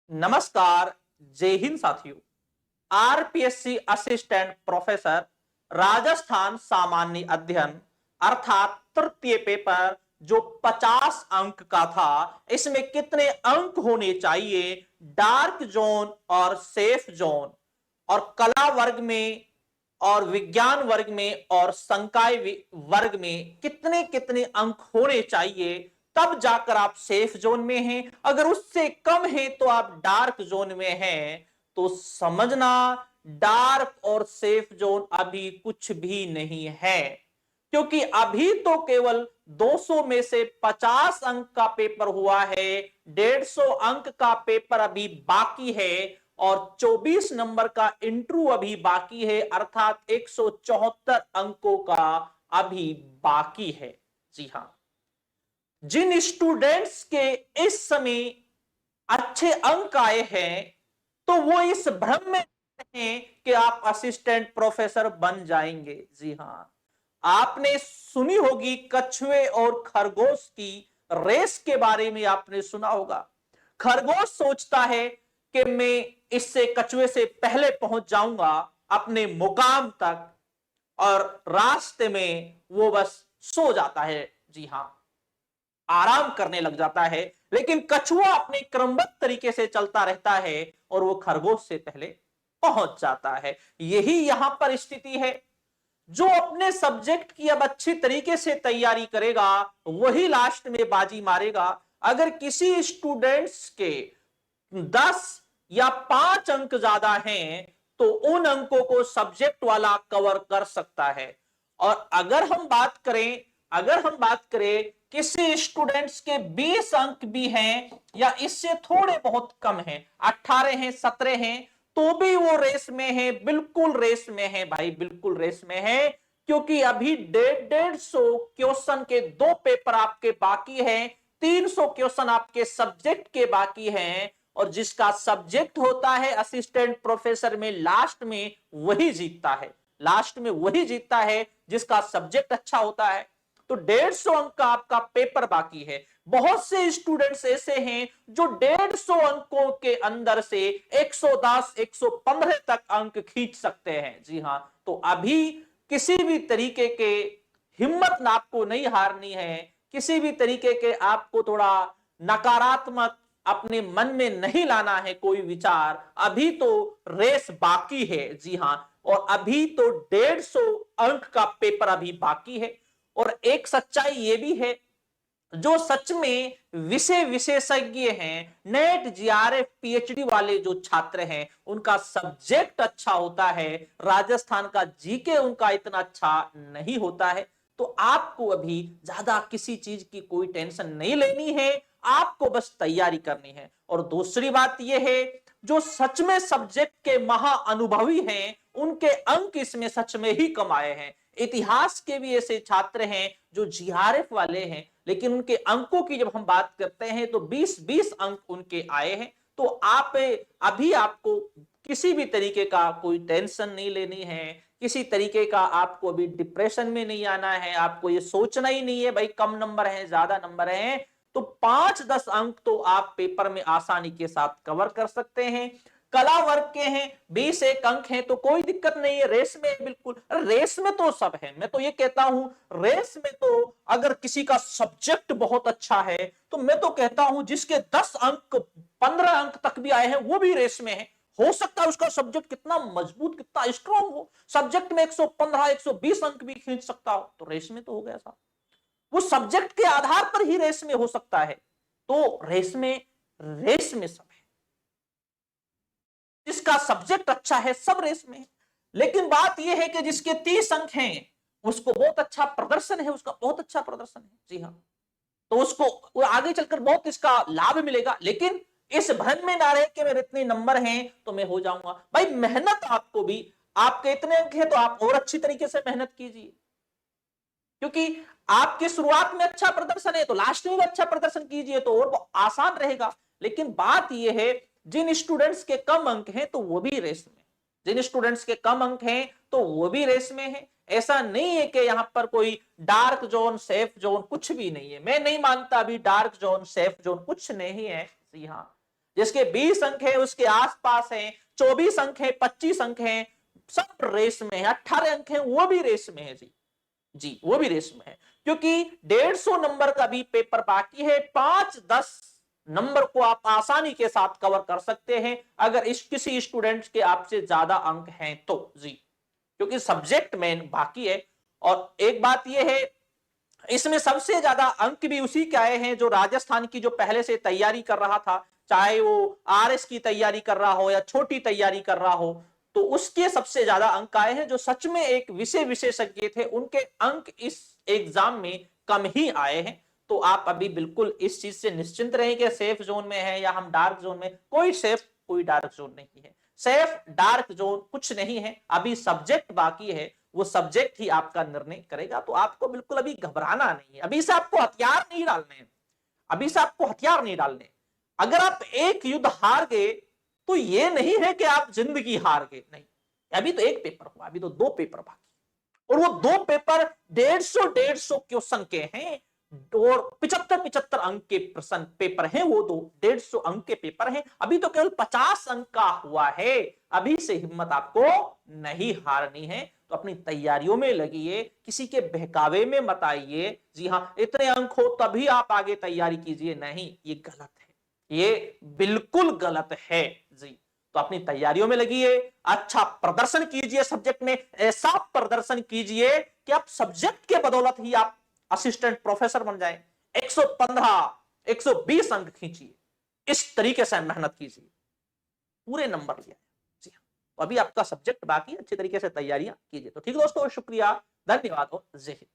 नमस्कार। जय हिंद साथियों। आरपीएससी असिस्टेंट प्रोफेसर राजस्थान सामान्य अध्ययन अर्थात तृतीय पेपर जो 50 अंक का था, इसमें कितने अंक होने चाहिए, डार्क जोन और सेफ जोन, और कला वर्ग में और विज्ञान वर्ग में और संकाय वर्ग में कितने कितने अंक होने चाहिए, तब जाकर आप सेफ जोन में हैं। अगर उससे कम है तो आप डार्क जोन में हैं। तो समझना, डार्क और सेफ जोन अभी कुछ भी नहीं है, क्योंकि अभी तो केवल 200 में से 50 अंक का पेपर हुआ है, 150 अंक का पेपर अभी बाकी है, और 24 नंबर का इंटरव्यू अभी बाकी है, अर्थात 174 अंकों का अभी बाकी है। जी हां, जिन स्टूडेंट्स के इस समय अच्छे अंक आए हैं, तो वो इस भ्रम में हैं कि आप असिस्टेंट प्रोफेसर बन जाएंगे। जी हां, आपने सुनी होगी कछुए और खरगोश की रेस के बारे में, आपने सुना होगा। खरगोश सोचता है कि मैं इससे कछुए से पहले पहुंच जाऊंगा अपने मुकाम तक, और रास्ते में वो बस सो जाता है। जी हां, आराम करने लग जाता है। लेकिन कछुआ अपने क्रमबद्ध तरीके से चलता रहता है और वो खरगोश से पहले पहुंच जाता है। यही यहां पर स्थिति है। जो अपने सब्जेक्ट की अब अच्छी तरीके से तैयारी करेगा, वही लास्ट में बाजी मारेगा। अगर किसी स्टूडेंट्स के 10 या 5 अंक ज्यादा हैं, तो उन अंकों को सब्जेक्ट वाला कवर कर सकता है। और अगर हम बात करें किसी स्टूडेंट्स के 20 अंक भी हैं या इससे थोड़े बहुत कम हैं, 18 हैं, 17 हैं, तो भी वो रेस में है, बिल्कुल रेस में है भाई, बिल्कुल रेस में है। क्योंकि अभी 150 क्वेश्चन के 2 पेपर आपके बाकी हैं, 300 क्वेश्चन आपके सब्जेक्ट के बाकी हैं, और जिसका सब्जेक्ट होता है असिस्टेंट प्रोफेसर में लास्ट में, वही जीतता है। लास्ट में वही जीतता है जिसका सब्जेक्ट अच्छा होता है। तो 150 अंक का आपका पेपर बाकी है। बहुत से स्टूडेंट्स ऐसे हैं जो 150 अंकों के अंदर से 110 115 तक अंक खींच सकते हैं। जी हां, तो अभी किसी भी तरीके के हिम्मत ना आपको नहीं हारनी है, किसी भी तरीके के आपको थोड़ा नकारात्मक अपने मन में नहीं लाना है कोई विचार। अभी तो रेस बाकी है। जी हां, और अभी तो 150 अंक का पेपर अभी बाकी है। और एक सच्चाई ये भी है, जो सच में विषय विशेषज्ञ हैं, नेट जीआरएफ पीएचडी वाले जो छात्र हैं, उनका सब्जेक्ट अच्छा होता है, राजस्थान का जीके उनका इतना अच्छा नहीं होता है। तो आपको अभी ज्यादा किसी चीज की कोई टेंशन नहीं लेनी है, आपको बस तैयारी करनी है। और दूसरी बात यह है, जो सच में सब्जेक्ट के महा अनुभवी हैं, उनके अंक इसमें सच में ही कम आए हैं। इतिहास के भी ऐसे छात्र हैं जो जीआरएफ वाले हैं, लेकिन उनके अंकों की जब हम बात करते हैं तो 20-20 अंक उनके आए हैं। तो आप अभी आपको किसी भी तरीके का कोई टेंशन नहीं लेनी है, किसी तरीके का आपको अभी डिप्रेशन में नहीं आना है, आपको ये सोचना ही नहीं है भाई कम नंबर है ज्यादा नंबर है। तो 5-10 अंक तो आप पेपर में आसानी के साथ कवर कर सकते हैं। कला वर्ग के हैं, 20 अंक हैं, तो कोई दिक्कत नहीं है, रेस में बिल्कुल। रेस में तो सब है, मैं तो ये कहता हूं, रेस में तो अगर किसी का सब्जेक्ट बहुत अच्छा है, तो मैं तो कहता हूं जिसके 10 अंक 15 अंक तक भी आए हैं, वो भी रेस में है। हो सकता है उसका सब्जेक्ट कितना मजबूत, कितना स्ट्रांग हो, सब्जेक्ट में 115 120 अंक भी खींच सकता हो, तो रेस में तो हो गया साहब। वो सब्जेक्ट के आधार पर ही रेस में हो सकता है। तो रेस में सब है, जिसका सब्जेक्ट अच्छा है सब रेस में है। लेकिन बात यह है कि जिसके 30 अंक हैं, उसको बहुत अच्छा प्रदर्शन है, उसका बहुत अच्छा प्रदर्शन है। जी हाँ, तो उसको वो आगे चलकर बहुत इसका लाभ मिलेगा। लेकिन इस भ्रम में ना रहे कि मेरे इतने नंबर हैं तो मैं हो जाऊंगा। भाई मेहनत आपको भी, आपके इतने अंक हैं तो आप और अच्छी तरीके से मेहनत कीजिए, क्योंकि आपके शुरुआत में अच्छा प्रदर्शन है तो लास्ट में भी अच्छा प्रदर्शन कीजिए, तो और आसान रहेगा। लेकिन बात यह है, जिन स्टूडेंट्स के कम अंक हैं तो वो भी रेस में, जिन स्टूडेंट्स के कम अंक हैं तो वो भी रेस में है। ऐसा नहीं है कि यहां पर कोई डार्क जोन सेफ जोन कुछ भी नहीं है। मैं नहीं मानता अभी डार्क जोन सेफ जोन कुछ नहीं है। जी हाँ, जिसके 20 अंक है उसके आसपास है, 24 अंक है, 25 अंक है, सब रेस में है। 18 अंक है वो भी रेस में है जी वो भी रेस में है, क्योंकि 150 नंबर का भी पेपर बाकी है। 5-10 नंबर को आप आसानी के साथ कवर कर सकते हैं अगर इस किसी स्टूडेंट के आपसे ज्यादा अंक हैं तो जी, क्योंकि सब्जेक्ट में बाकी है। और एक बात यह है, इसमें सबसे ज्यादा अंक भी उसी के आए हैं जो राजस्थान की जो पहले से तैयारी कर रहा था, चाहे वो आरएस की तैयारी कर रहा हो या छोटी तैयारी कर रहा हो, तो उसके सबसे ज्यादा अंक आए हैं। जो सच में एक विषय विशेषज्ञ थे उनके अंक इस एग्जाम में कम ही आए हैं। तो आप अभी बिल्कुल इस चीज से निश्चिंत रहें कि सेफ जोन में है या हम डार्क जोन में। कोई सेफ कोई डार्क जोन नहीं है, सेफ डार्क जोन कुछ नहीं है। अभी सब्जेक्ट बाकी है, वो सब्जेक्ट ही आपका निर्णय करेगा। तो आपको बिल्कुल अभी घबराना नहीं है, अभी से आपको हथियार नहीं डालने हैं, अभी से आपको हथियार नहीं डालने। अगर आप एक युद्ध हार गए तो ये नहीं है कि आप जिंदगी हार गए, नहीं। अभी तो एक पेपर हुआ, अभी तो 2 पेपर बाकी, और वो 2 पेपर 150 क्वेश्चन के हैं और 75 अंक के प्रश्न पेपर हैं। वो 150 अंक के पेपर हैं। अभी तो केवल 50 अंक का हुआ है। अभी से हिम्मत आपको नहीं हारनी है, तो अपनी तैयारियों में लगिए, किसी के बहकावे में मत आइए। जी हां, इतने अंक हो तभी आप आगे तैयारी कीजिए, नहीं, ये गलत है, ये बिल्कुल गलत है जी। तो अपनी तैयारियों में लगिए, अच्छा प्रदर्शन कीजिए, सब्जेक्ट में ऐसा प्रदर्शन कीजिए कि आप सब्जेक्ट के बदौलत ही आप असिस्टेंट प्रोफेसर बन जाए। 115 120 अंक खींचिए, इस तरीके से मेहनत कीजिए, पूरे नंबर लिया जी। तो अभी आपका सब्जेक्ट बाकी, अच्छी तरीके से तैयारियां कीजिए। तो ठीक दोस्तों, शुक्रिया, धन्यवाद और जय हिंद।